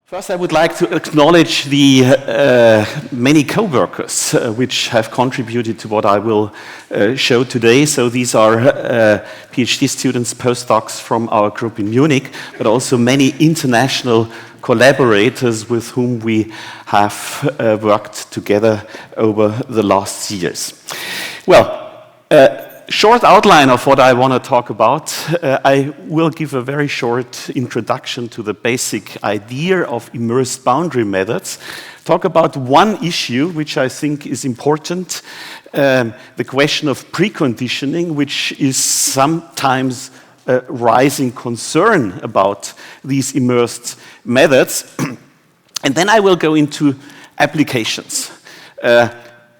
First, I would like to acknowledge the many co-workers which have contributed to what I will show today. So these are PhD students, postdocs from our group in Munich, but also many international collaborators with whom we have worked together over the last years. Well, short outline of what I want to talk about. I will give a very short introduction to the basic idea of immersed boundary methods. Talk about one issue which I think is important, the question of preconditioning, which is sometimes a rising concern about these immersed methods. And then I will go into applications.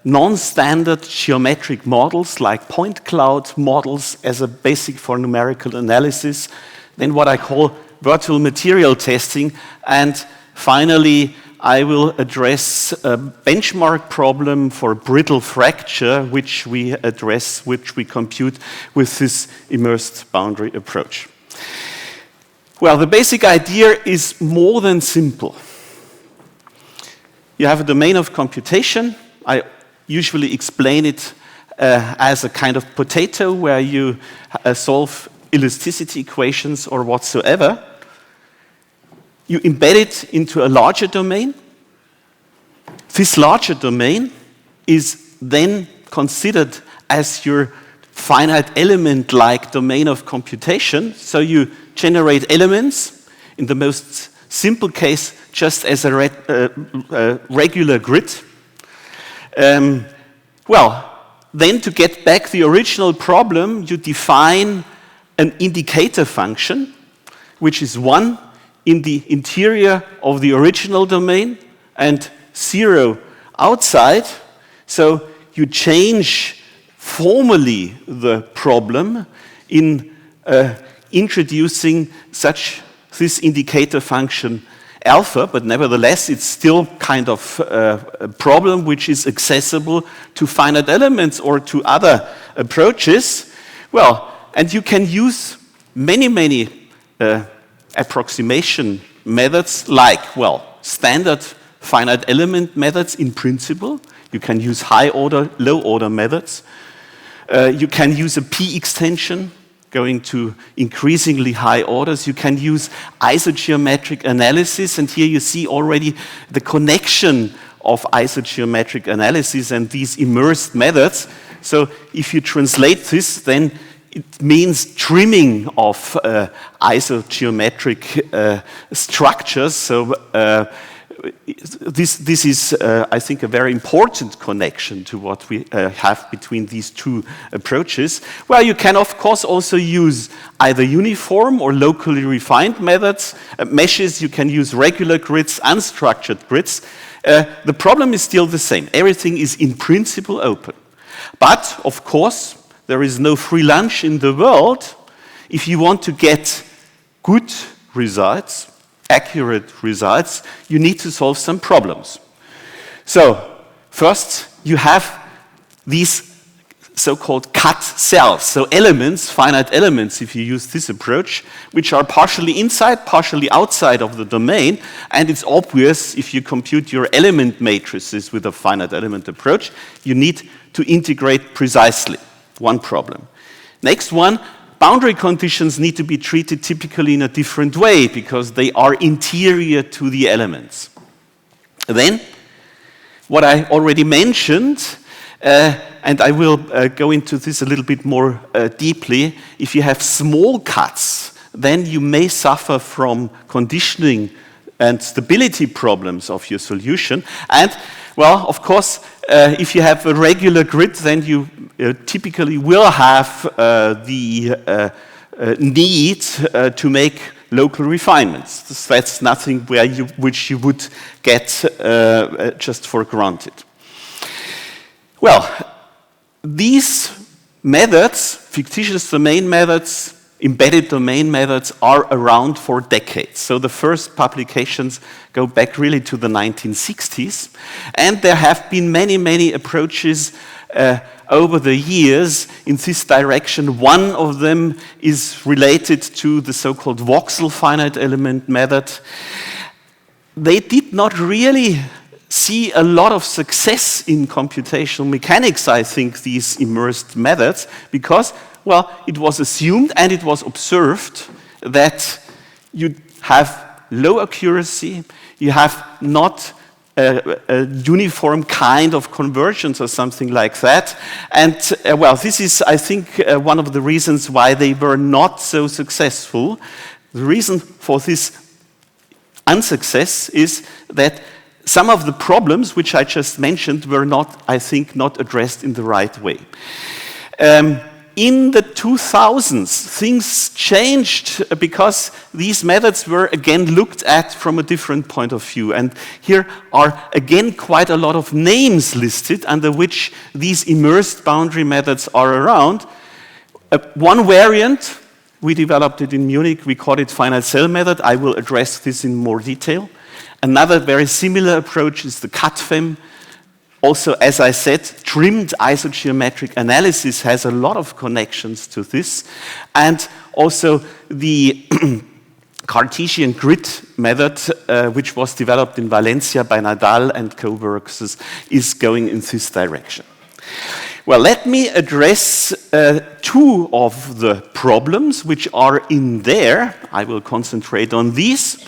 Non-standard geometric models like point cloud models as a basic for numerical analysis, then what I call virtual material testing, and finally I will address a benchmark problem for brittle fracture which we compute with this immersed boundary approach. Well, the basic idea is more than simple. You have a domain of computation. I usually explain it as a kind of potato where you solve elasticity equations or whatsoever. You embed it into a larger domain. This larger domain is then considered as your finite element-like domain of computation. So you generate elements, in the most simple case, just as a regular grid. Then to get back the original problem, you define an indicator function, which is 1 in the interior of the original domain and 0 outside. So you change formally the problem in introducing this indicator function alpha, but nevertheless it's still kind of a problem which is accessible to finite elements or to other approaches. Well, and you can use many approximation methods like, well, standard finite element methods in principle. You can use high order, low order methods. You can use a P extension going to increasingly high orders. You can use isogeometric analysis, and here you see already the connection of isogeometric analysis and these immersed methods. So if you translate this, then it means trimming of isogeometric structures. So this is, I think, a very important connection to what we have between these two approaches. Well, you can, of course, also use either uniform or locally refined methods, meshes. You can use regular grids, unstructured grids. The problem is still the same. Everything is in principle open. But, of course, there is no free lunch in the world. If you want to get good results, accurate results, you need to solve some problems. So, first, you have these so-called cut cells, so elements, finite elements, if you use this approach, which are partially inside, partially outside of the domain, and it's obvious if you compute your element matrices with a finite element approach, you need to integrate precisely. One problem. Next one, boundary conditions need to be treated typically in a different way because they are interior to the elements. Then, what I already mentioned, and I will go into this a little bit more deeply, if you have small cuts, then you may suffer from conditioning and stability problems of your solution. And, well, of course, if you have a regular grid, then you typically will have the need to make local refinements. That's nothing which you would get just for granted. Well, these methods, fictitious domain methods, embedded domain methods, are around for decades. So the first publications go back really to the 1960s. And there have been many approaches over the years in this direction. One of them is related to the so-called Voxel finite element method. they did not really see a lot of success in computational mechanics, I think, these immersed methods, because, well, it was assumed and it was observed that you have low accuracy, you have not a uniform kind of convergence or something like that. And, well, this is, I think, one of the reasons why they were not so successful. The reason for this unsuccess is that some of the problems which I just mentioned were not, I think, not addressed in the right way. In the 2000s, things changed because these methods were again looked at from a different point of view. And here are again quite a lot of names listed under which these immersed boundary methods are around. One variant, we developed it in Munich, we called it finite cell method. I will address this in more detail. Another very similar approach is the CATFEM. Also, as I said, trimmed isogeometric analysis has a lot of connections to this. And also the Cartesian grid method, which was developed in Valencia by Nadal and co-workers, is going in this direction. Well, let me address two of the problems which are in there. I will concentrate on these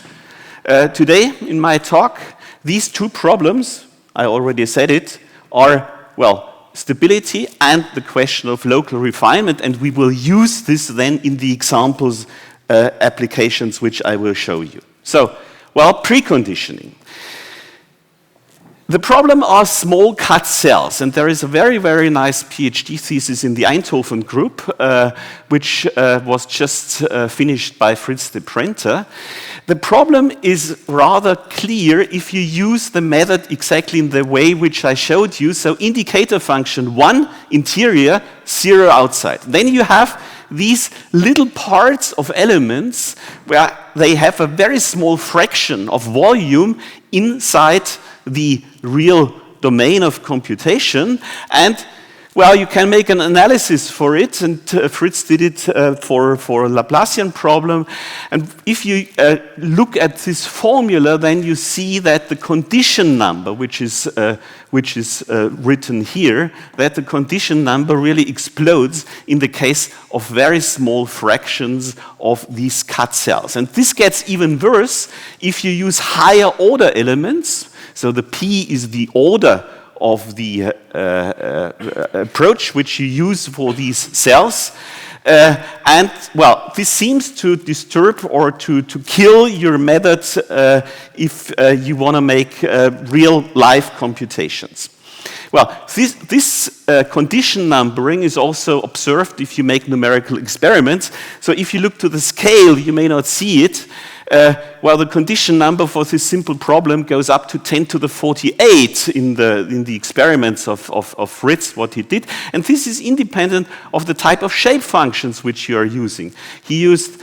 today in my talk. These two problems, I already said it, are, well, stability and the question of local refinement, and we will use this then in the examples applications which I will show you. So, well, preconditioning. The problem are small cut cells, and there is a very, very nice PhD thesis in the Eindhoven group, which was just finished by Fritz de Prenter. The problem is rather clear if you use the method exactly in the way which I showed you. So indicator function 1, interior, 0 outside. Then you have these little parts of elements where they have a very small fraction of volume inside the real domain of computation, and well, you can make an analysis for it, and Fritz did it for a Laplacian problem. And if you look at this formula, then you see that the condition number, which is written here, that the condition number really explodes in the case of very small fractions of these cut cells. And this gets even worse if you use higher order elements. So the P is the order of the approach which you use for these cells. And, well, this seems to disturb or to kill your method if you want to make real-life computations. Well, this condition numbering is also observed if you make numerical experiments. So if you look to the scale, you may not see it. Well, the condition number for this simple problem goes up to 10 to the 48 in the experiments of Fritz, what he did. And this is independent of the type of shape functions which you are using. He used,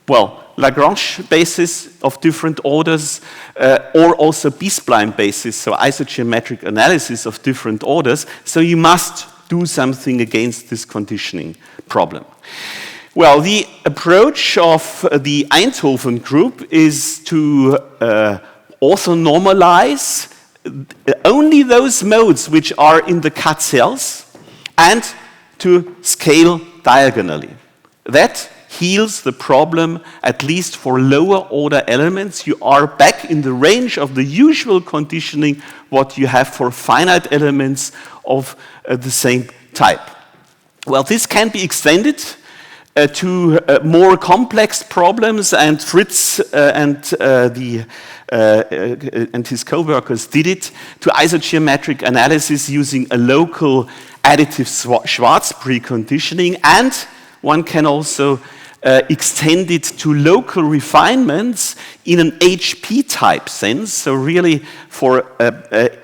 well, Lagrange bases of different orders, or also B-spline bases, so isogeometric analysis of different orders. So you must do something against this conditioning problem. Well, the approach of the Eindhoven group is to orthonormalize only those modes which are in the cut cells and to scale diagonally. That heals the problem, at least for lower order elements. You are back in the range of the usual conditioning what you have for finite elements of the same type. Well, this can be extended to more complex problems, and Fritz and his co-workers did it to isogeometric analysis using a local additive Schwarz preconditioning, and one can also extend it to local refinements in an HP-type sense, so really for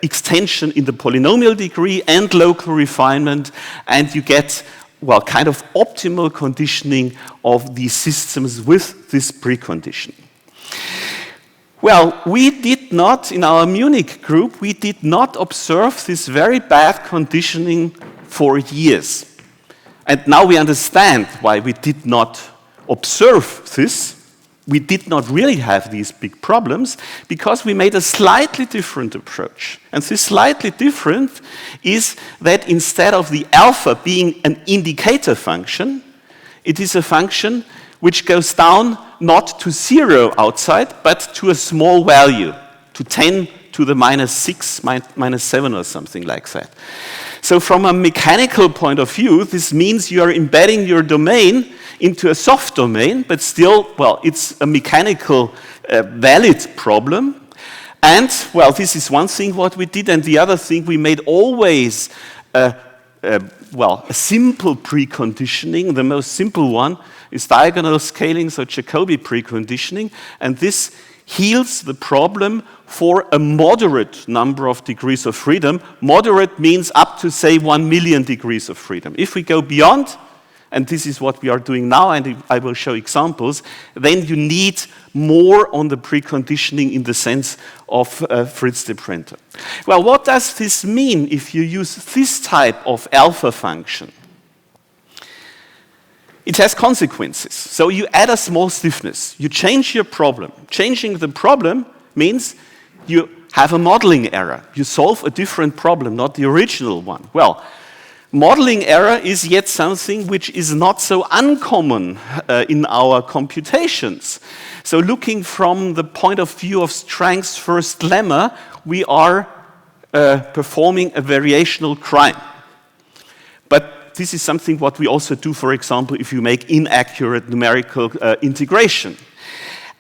extension in the polynomial degree and local refinement, and you get, well, kind of optimal conditioning of these systems with this preconditioning. Well, we did not, in our Munich group, we did not observe this very bad conditioning for years. And now we understand why we did not observe this. we did not really have these big problems because we made a slightly different approach. And this slightly different is that instead of the alpha being an indicator function, it is a function which goes down not to 0 outside, but to a small value, to 10 to the -6, -7 or something like that. So from a mechanical point of view, this means you are embedding your domain into a soft domain, but still, well, it's a mechanical valid problem. And, well, this is one thing what we did, and the other thing, we made always a simple preconditioning. The most simple one is diagonal scaling, so Jacobi preconditioning, and this heals the problem for a moderate number of degrees of freedom. Moderate means up to, say, 1 million degrees of freedom. If we go beyond, and this is what we are doing now, and I will show examples, then you need more on the preconditioning in the sense of Fritz de Prenter. Well, what does this mean if you use this type of alpha function? It has consequences. So you add a small stiffness. You change your problem. Changing the problem means you have a modeling error. You solve a different problem, not the original one. Well, modeling error is yet something which is not so uncommon in our computations. So looking from the point of view of Strang's first lemma, we are performing a variational crime. But this is something what we also do, for example, if you make inaccurate numerical integration.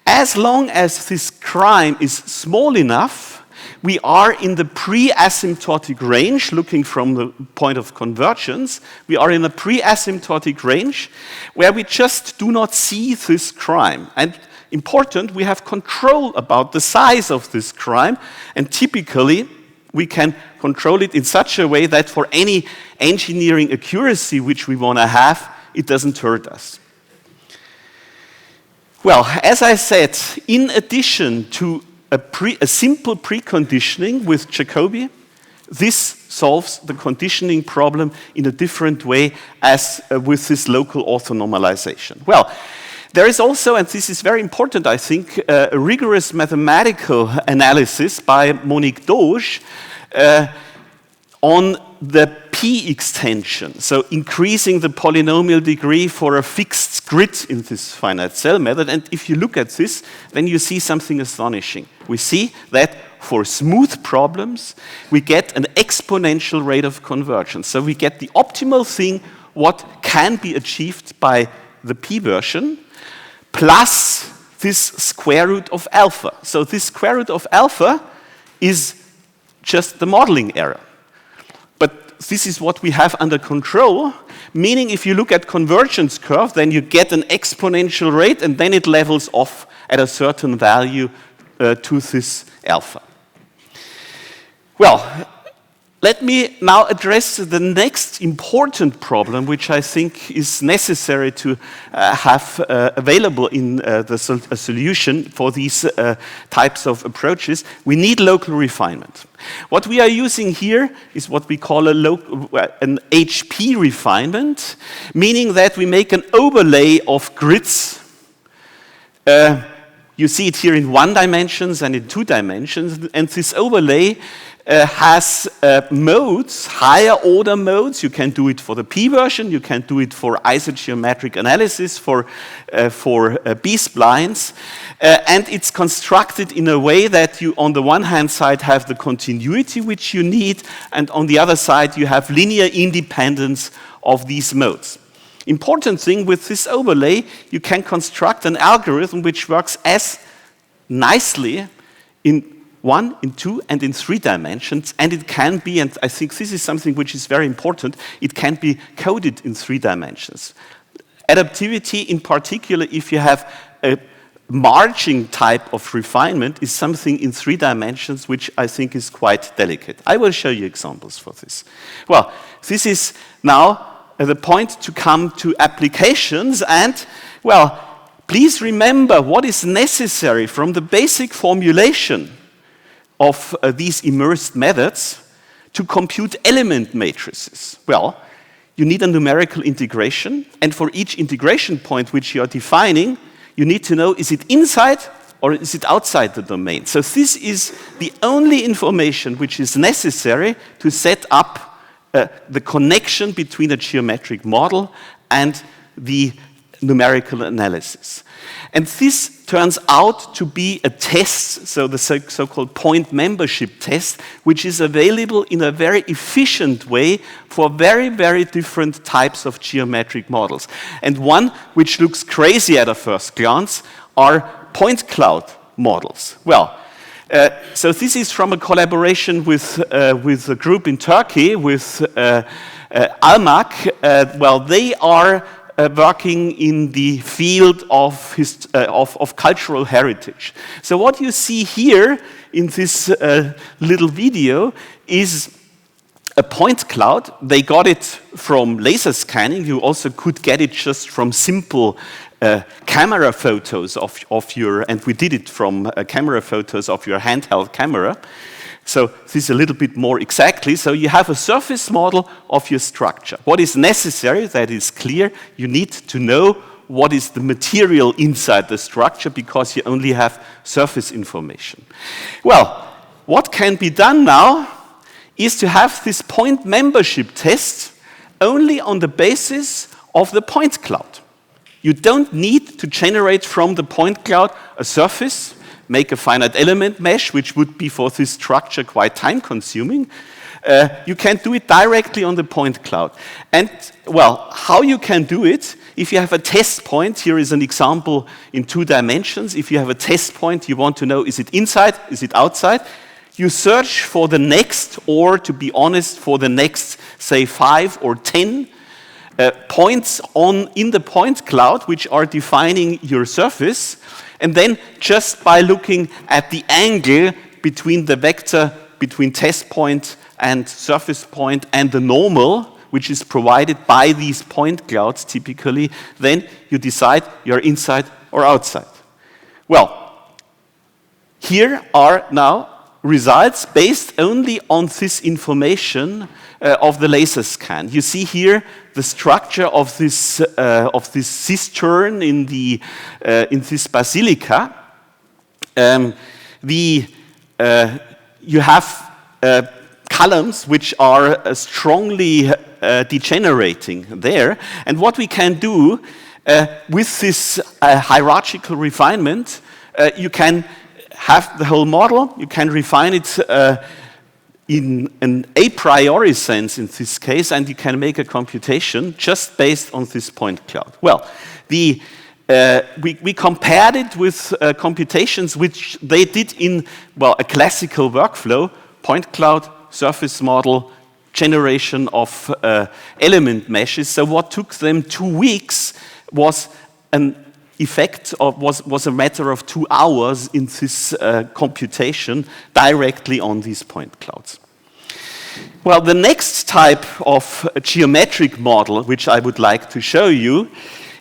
As long as this crime is small enough, we are in the pre-asymptotic range, looking from the point of convergence. We are in a pre-asymptotic range where we just do not see this crime. And important, we have control about the size of this crime, and typically we can control it in such a way that for any engineering accuracy which we want to have, it doesn't hurt us. Well, as I said, in addition to a simple preconditioning with Jacobi, this solves the conditioning problem in a different way as with this local orthonormalization. Well, there is also, and this is very important, I think, a rigorous mathematical analysis by Monique Doge on the P extension, so increasing the polynomial degree for a fixed grid in this finite cell method. And if you look at this, then you see something astonishing. We see that for smooth problems, we get an exponential rate of convergence. So we get the optimal thing, what can be achieved by the P version, plus this square root of alpha. So this square root of alpha is just the modeling error. But this is what we have under control, meaning if you look at convergence curve, then you get an exponential rate, and then it levels off at a certain value to this alpha. Well, let me now address the next important problem, which I think is necessary to have available in a solution for these types of approaches. We need local refinement. What we are using here is what we call an HP refinement, meaning that we make an overlay of grids. You see it here in 1 dimension and in 2 dimensions, and this overlay has modes, higher order modes. You can do it for the P version, you can do it for isogeometric analysis, for B-splines, and it's constructed in a way that you, on the one hand side, have the continuity which you need, and on the other side, you have linear independence of these modes. Important thing with this overlay, you can construct an algorithm which works as nicely in 1, in 2, and in 3 dimensions, and it can be, and I think this is something which is very important, it can be coded in 3 dimensions. Adaptivity, in particular, if you have a margin type of refinement, is something in 3 dimensions which I think is quite delicate. I will show you examples for this. Well, this is now the point to come to applications, and, well, please remember what is necessary from the basic formulation of these immersed methods to compute element matrices. Well, you need a numerical integration, and for each integration point which you are defining, you need to know, is it inside or is it outside the domain? So this is the only information which is necessary to set up the connection between a geometric model and the numerical analysis. And this turns out to be a test, so the so-called point membership test, which is available in a very efficient way for very, very different types of geometric models. And one which looks crazy at a first glance are point cloud models. Well, so this is from a collaboration with a group in Turkey, with Almak. Well, they are working in the field of cultural heritage. So what you see here in this little video is a point cloud. They got it from laser scanning. You also could get it just from simple camera photos of your, and we did it from camera photos of your handheld camera. So this is a little bit more exactly. So you have a surface model of your structure. What is necessary, that is clear, you need to know what is the material inside the structure because you only have surface information. Well, what can be done now is to have this point membership test only on the basis of the point cloud. You don't need to generate from the point cloud a surface, make a finite element mesh, which would be for this structure quite time-consuming. You can do it directly on the point cloud. And, well, how you can do it, if you have a test point, here is an example in 2 dimensions. If you have a test point, you want to know, is it inside, is it outside? You search for the next, or to be honest, for the next, say, 5 or 10 points in the point cloud, which are defining your surface. And then just by looking at the angle between the vector, between test point and surface point and the normal, which is provided by these point clouds typically, then you decide you're inside or outside. Well, here are now results based only on this information of the laser scan. You see here the structure of this cistern in this basilica. You have columns which are strongly degenerating there, and what we can do with this hierarchical refinement, you can have the whole model, you can refine it in an a priori sense in this case, and you can make a computation just based on this point cloud. Well, we compared it with computations which they did in, well, a classical workflow, point cloud, surface model, generation of element meshes. So what took them 2 weeks was an effect was a matter of 2 hours in this computation directly on these point clouds. Well, the next type of geometric model which I would like to show you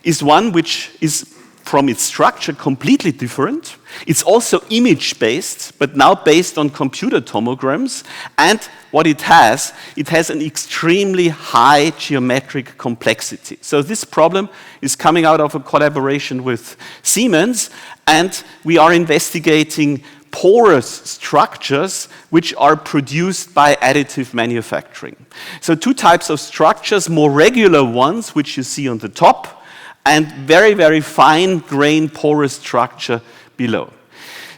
is one which is from its structure completely different. It's also image-based, but now based on computer tomograms. And what it has an extremely high geometric complexity. So this problem is coming out of a collaboration with Siemens, and we are investigating porous structures which are produced by additive manufacturing. So 2 types of structures, more regular ones, which you see on the top, and very, very fine-grained porous structure below.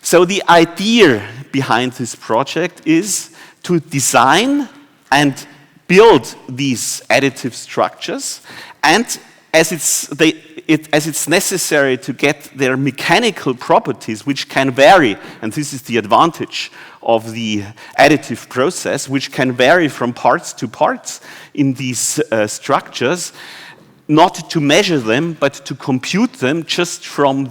So the idea behind this project is to design and build these additive structures, and as it's necessary to get their mechanical properties, which can vary, and this is the advantage of the additive process, which can vary from parts to parts in these structures, not to measure them, but to compute them just from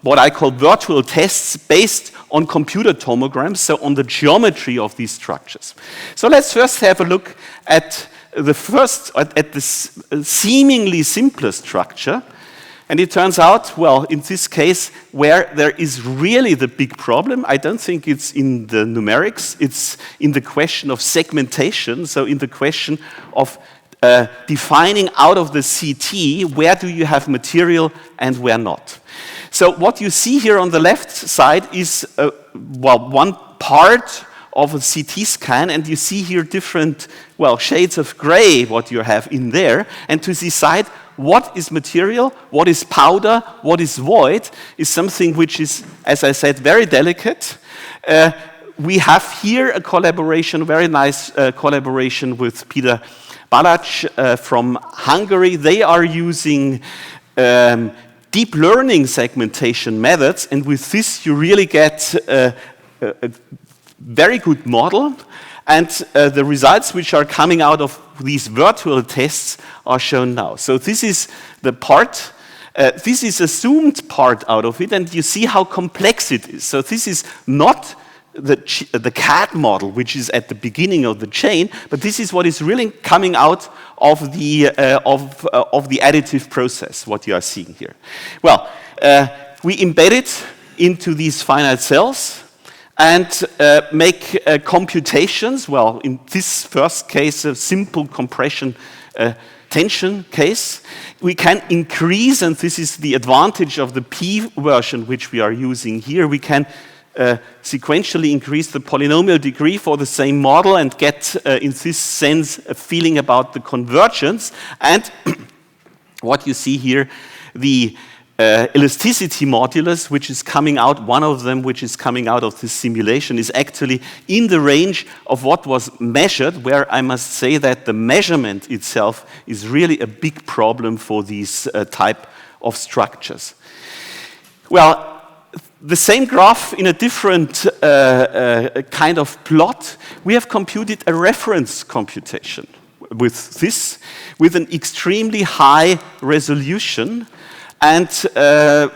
what I call virtual tests based on computer tomograms, so on the geometry of these structures. So let's first have a look at this seemingly simpler structure. And it turns out, well, in this case, where there is really the big problem, I don't think it's in the numerics, it's in the question of segmentation, so in the question of defining out of the CT where do you have material and where not. So what you see here on the left side is one part of a CT scan, and you see here different shades of gray what you have in there, and to decide what is material, what is powder, what is void is something which is, as I said, very delicate. We have here a collaboration, very nice collaboration with Peter Balac from Hungary. They are using deep learning segmentation methods, and with this you really get a very good model, and the results which are coming out of these virtual tests are shown now. So this is the part, this is assumed part out of it, and you see how complex it is. So this is not the CAD model, which is at the beginning of the chain, but this is what is really coming out of the additive process, what you are seeing here. Well, we embed it into these finite cells and make computations. Well, in this first case, a simple compression tension case. We can increase, and this is the advantage of the P version which we are using here, we can sequentially increase the polynomial degree for the same model and get, in this sense, a feeling about the convergence. And what you see here, the elasticity modulus, which is coming out, one of them which is coming out of this simulation, is actually in the range of what was measured, where I must say that the measurement itself is really a big problem for these type of structures. Well, the same graph in a different kind of plot, we have computed a reference computation with this, with an extremely high resolution. And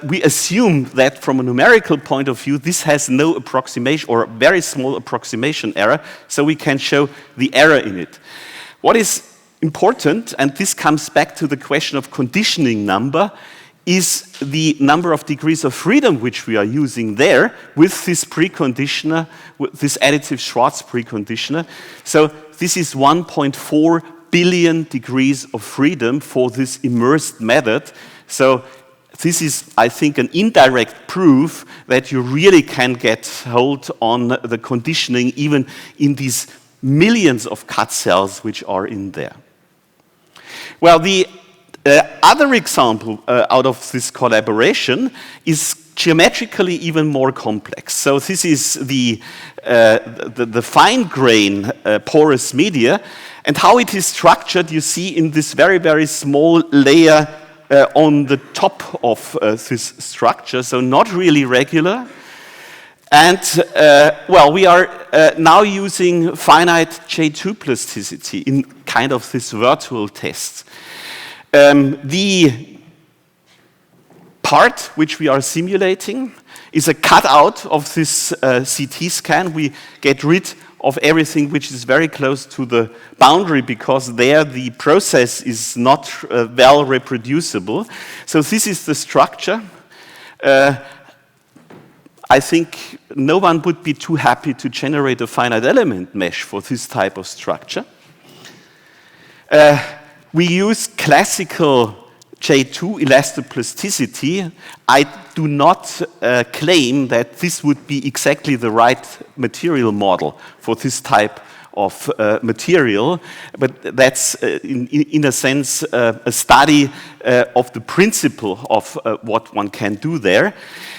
we assume that from a numerical point of view, this has no approximation or very small approximation error, so we can show the error in it. What is important, and this comes back to the question of conditioning number, is the number of degrees of freedom which we are using there with this preconditioner, with this additive Schwarz preconditioner. So this is 1.4 billion degrees of freedom for this immersed method. So this is, I think, an indirect proof that you really can get hold on the conditioning even in these millions of cut cells which are in there. Well, the other example out of this collaboration is geometrically even more complex. So this is the fine grain porous media, and how it is structured you see in this very, very small layer on the top of this structure, so not really regular. And, well, we are now using finite J2 plasticity in kind of this virtual test. The part which we are simulating is a cutout of this CT scan. We get rid of everything which is very close to the boundary, because there the process is not well reproducible. So this is the structure. I think no one would be too happy to generate a finite element mesh for this type of structure. We use classical J2 elastoplasticity. I do not claim that this would be exactly the right material model for this type of material, but that's in a sense a study of the principle of what one can do there.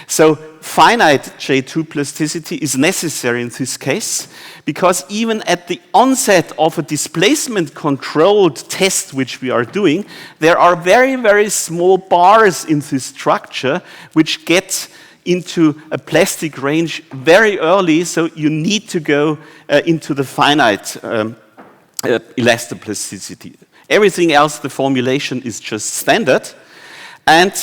So finite J2 plasticity is necessary in this case, because even at the onset of a displacement-controlled test which we are doing, there are very, very small bars in this structure which get into a plastic range very early, so you need to go into the finite elastoplasticity. Everything else, the formulation is just standard. And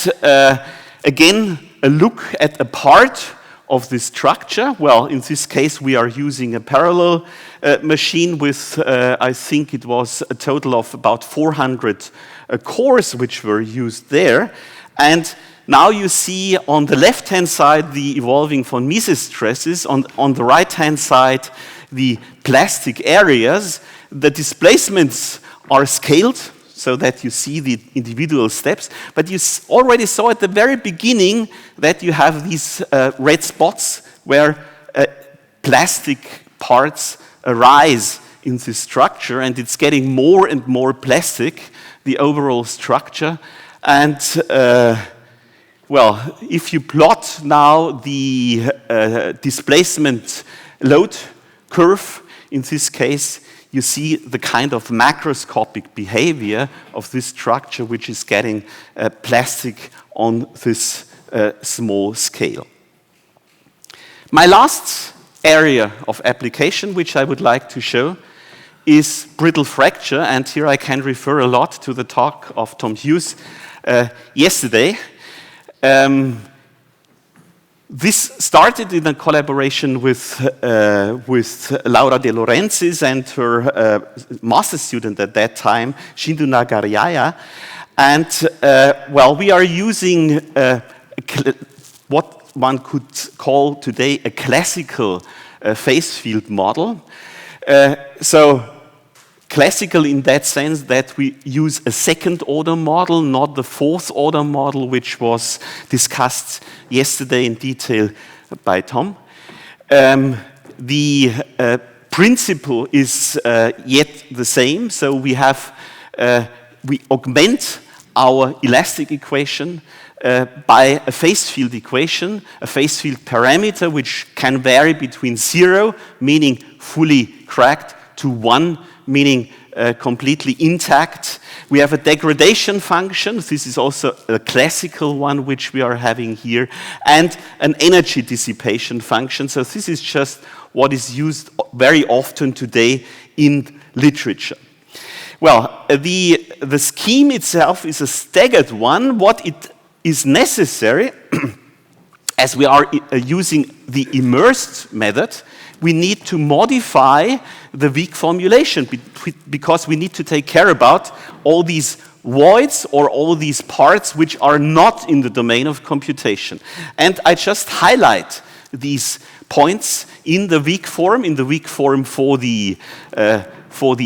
again, a look at a part of this structure. Well, in this case, we are using a parallel machine with, I think it was a total of about 400 cores which were used there. And now you see on the left-hand side the evolving von Mises stresses, on the right-hand side the plastic areas. The displacements are scaled so that you see the individual steps, but you already saw at the very beginning that you have these red spots where plastic parts arise in this structure, and it's getting more and more plastic, the overall structure. And well, if you plot now the displacement load curve, in this case, you see the kind of macroscopic behavior of this structure, which is getting plastic on this small scale. My last area of application, which I would like to show, is brittle fracture, and here I can refer a lot to the talk of Tom Hughes yesterday. This started in a collaboration with Laura De Laurentiis and her master student at that time, Shindu Nagarjaya. And well, we are using what one could call today a classical phase field model. So classical in that sense that we use a second order model, not the fourth order model, which was discussed yesterday in detail by Tom. The principle is yet the same. So we augment our elastic equation by a phase field equation, a phase field parameter which can vary between 0, meaning fully cracked, to 1, meaning completely intact. We have a degradation function. This is also a classical one which we are having here, and an energy dissipation function. So this is just what is used very often today in literature. Well, the scheme itself is a staggered one. What it is necessary, as we are using the immersed method, we need to modify the weak formulation because we need to take care about all these voids or all these parts which are not in the domain of computation. And I just highlight these points in the weak form for the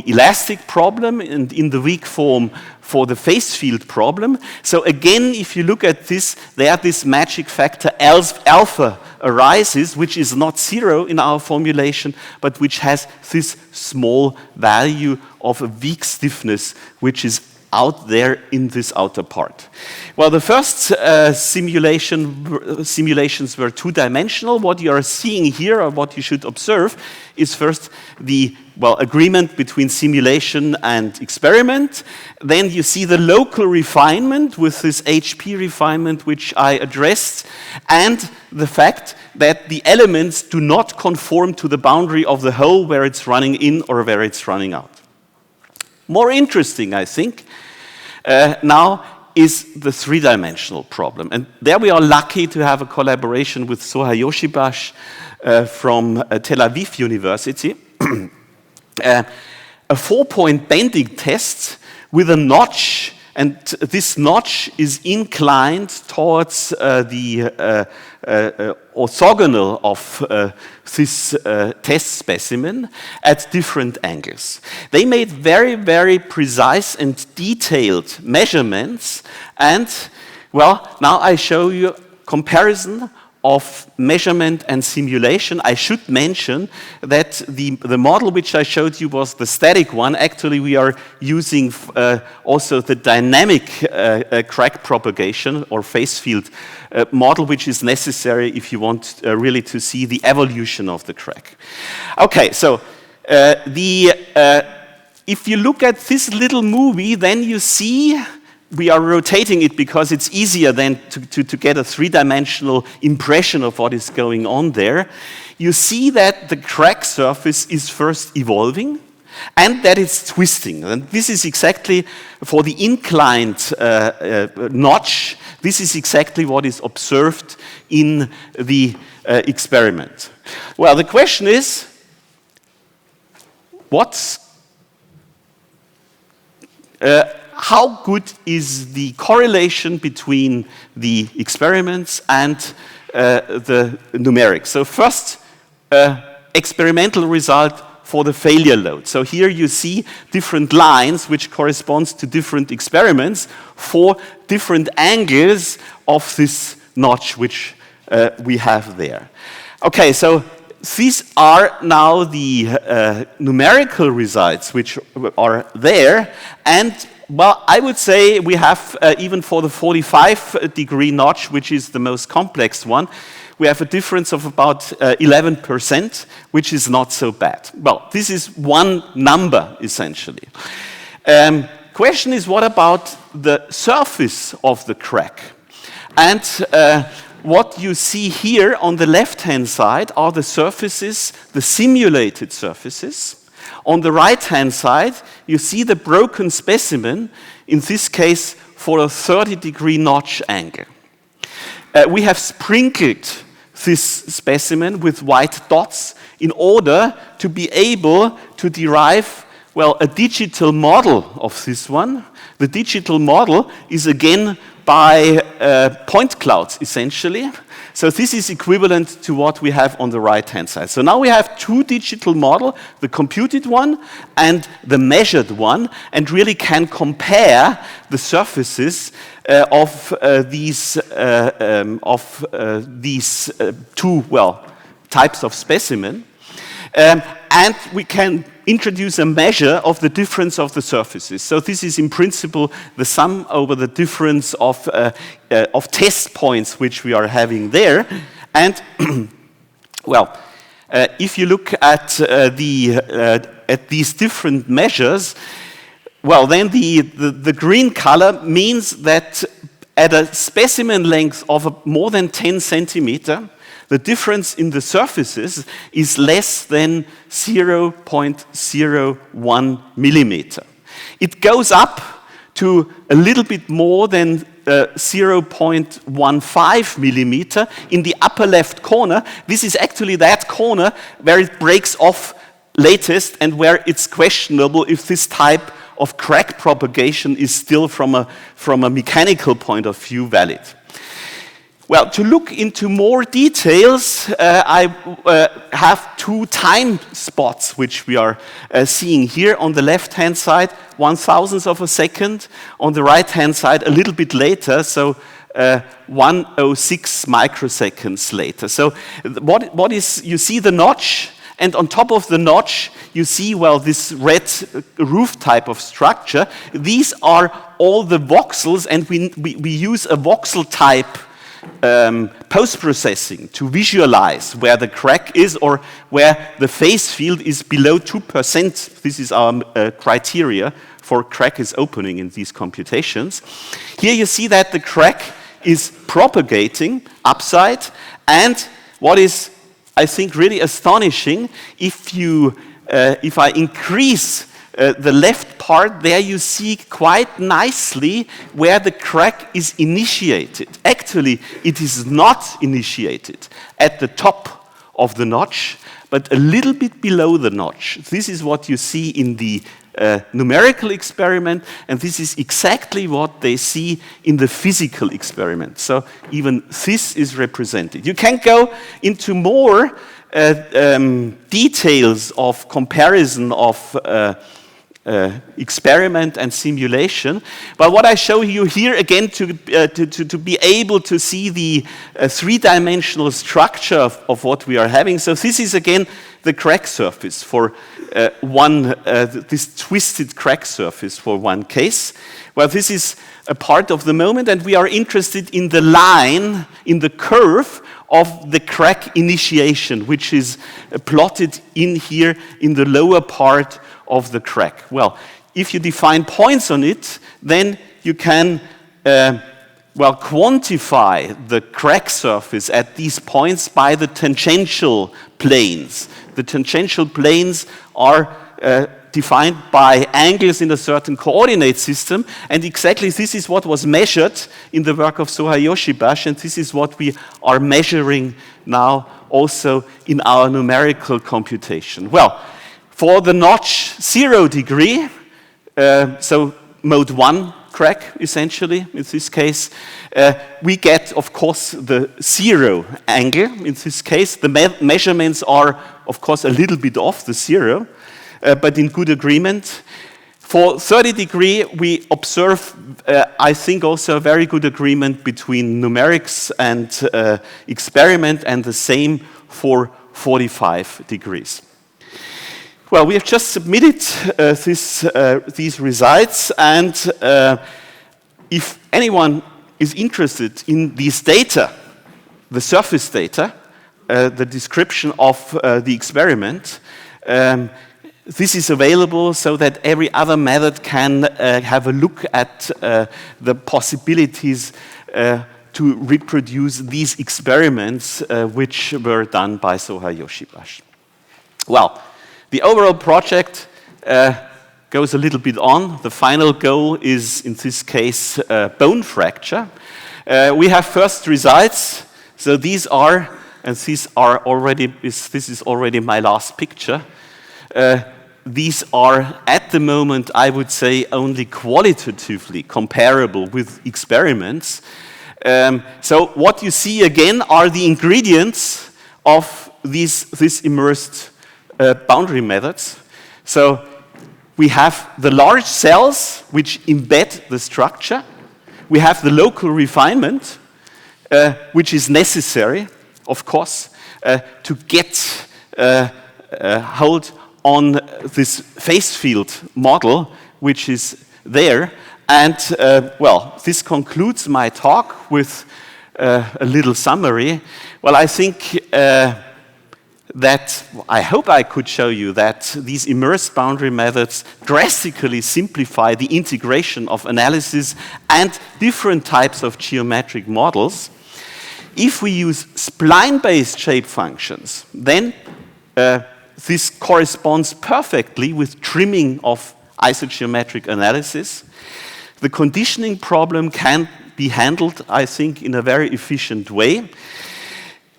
elastic problem, and in the weak form for the phase field problem. So again, if you look at this, there this magic factor alpha arises, which is not 0 in our formulation, but which has this small value of a weak stiffness, which is out there in this outer part. Well, the first simulations were two-dimensional. What you are seeing here, or what you should observe, is first the agreement between simulation and experiment. Then you see the local refinement with this HP refinement, which I addressed, and the fact that the elements do not conform to the boundary of the hole where it's running in or where it's running out. More interesting, I think, now is the three-dimensional problem. And there we are lucky to have a collaboration with Soha Yoshibash from Tel Aviv University. A 4-point bending test with a notch, and this notch is inclined towards the orthogonal of this test specimen at different angles. They made very, very precise and detailed measurements, and well, now I show you comparison of measurement and simulation. I should mention that the model which I showed you was the static one. Actually, we are using also the dynamic crack propagation or phase field model, which is necessary if you want really to see the evolution of the crack. Okay, so if you look at this little movie, then you see we are rotating it because it's easier then to get a three-dimensional impression of what is going on there. You see that the crack surface is first evolving and that it's twisting. And this is exactly for the inclined notch. This is exactly what is observed in the experiment. Well, the question is, how good is the correlation between the experiments and the numerics? So first, experimental result for the failure load. So here you see different lines which corresponds to different experiments for different angles of this notch which we have there. Okay, so these are now the numerical results which are there, and well, I would say we have, even for the 45-degree notch, which is the most complex one, we have a difference of about 11%, which is not so bad. Well, this is one number, essentially. Question is, what about the surface of the crack? And what you see here on the left-hand side are the surfaces, the simulated surfaces. On the right-hand side, you see the broken specimen, in this case for a 30-degree notch angle. We have sprinkled this specimen with white dots in order to be able to derive, well, a digital model of this one. The digital model is again by point clouds, essentially. So this is equivalent to what we have on the right-hand side. So now we have two digital models, the computed one and the measured one, and really can compare the surfaces of these two, well, types of specimen. And we can introduce a measure of the difference of the surfaces. So this is in principle the sum over the difference of test points which we are having there. And well, if you look at these different measures, well, then the green color means that at a specimen length of more than 10 centimeter, the difference in the surfaces is less than 0.01 millimeter. It goes up to a little bit more than 0.15 millimeter in the upper left corner. This is actually that corner where it breaks off latest and where it's questionable if this type of crack propagation is still from a mechanical point of view valid. Well, to look into more details, I have two time spots which we are seeing here. On the left-hand side, 1/1000th of a second. On the right-hand side, a little bit later, so 106 microseconds later. So what is, you see the notch, and on top of the notch, you see, well, this red roof type of structure. These are all the voxels, and we use a voxel type post-processing to visualize where the crack is or where the phase field is below 2%. This is our criteria for crack is opening in these computations. Here you see that the crack is propagating upside, and what is, I think, really astonishing, if I increase the left part, there you see quite nicely where the crack is initiated. Actually, it is not initiated at the top of the notch, but a little bit below the notch. This is what you see in the numerical experiment, and this is exactly what they see in the physical experiment. So even this is represented. You can go into more details of comparison of experiment and simulation. But what I show you here again to be able to see the three-dimensional structure of what we are having. So this is again the crack surface for this twisted crack surface for one case. Well, this is a part of the moment, and we are interested in the line, in the curve of the crack initiation, which is plotted in here in the lower part of the crack. Well, if you define points on it, then you can quantify the crack surface at these points by the tangential planes. The tangential planes are defined by angles in a certain coordinate system, and exactly this is what was measured in the work of Soha Yoshibashi, and this is what we are measuring now also in our numerical computation. Well, for the notch 0 degree, so mode 1 crack, essentially, in this case, we get, of course, the 0 angle. In this case, the measurements are, of course, a little bit off the 0. but in good agreement. For 30 degree, we observe, I think, also a very good agreement between numerics and experiment, and the same for 45 degrees. Well, we have just submitted these results, and if anyone is interested in these data, the surface data, the description of the experiment, this is available so that every other method can have a look at the possibilities to reproduce these experiments which were done by Soha Yoshibashi. Well, the overall project goes a little bit on. The final goal is, in this case, bone fracture. We have first results. So these are, and these are already, this is already my last picture. These are, at the moment, I would say, only qualitatively comparable with experiments. So what you see again are the ingredients of these immersed boundary methods. So we have the large cells which embed the structure. We have the local refinement, which is necessary, of course, to get hold on this phase field model, which is there. And, well, this concludes my talk with a little summary. Well, I think that I hope I could show you that these immersed boundary methods drastically simplify the integration of analysis and different types of geometric models. If we use spline-based shape functions, then this corresponds perfectly with trimming of isogeometric analysis. The conditioning problem can be handled, I think, in a very efficient way.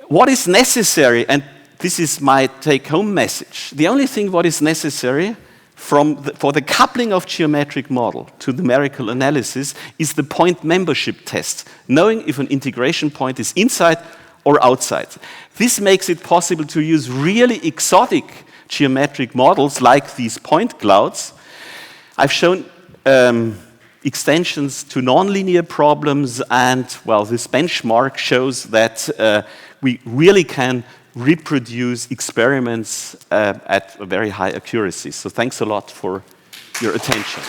What is necessary, and this is my take-home message, the only thing what is necessary for the coupling of geometric model to numerical analysis is the point membership test, knowing if an integration point is inside or outside. This makes it possible to use really exotic geometric models like these point clouds. I've shown extensions to nonlinear problems, and, well, this benchmark shows that we really can reproduce experiments at a very high accuracy. So thanks a lot for your attention.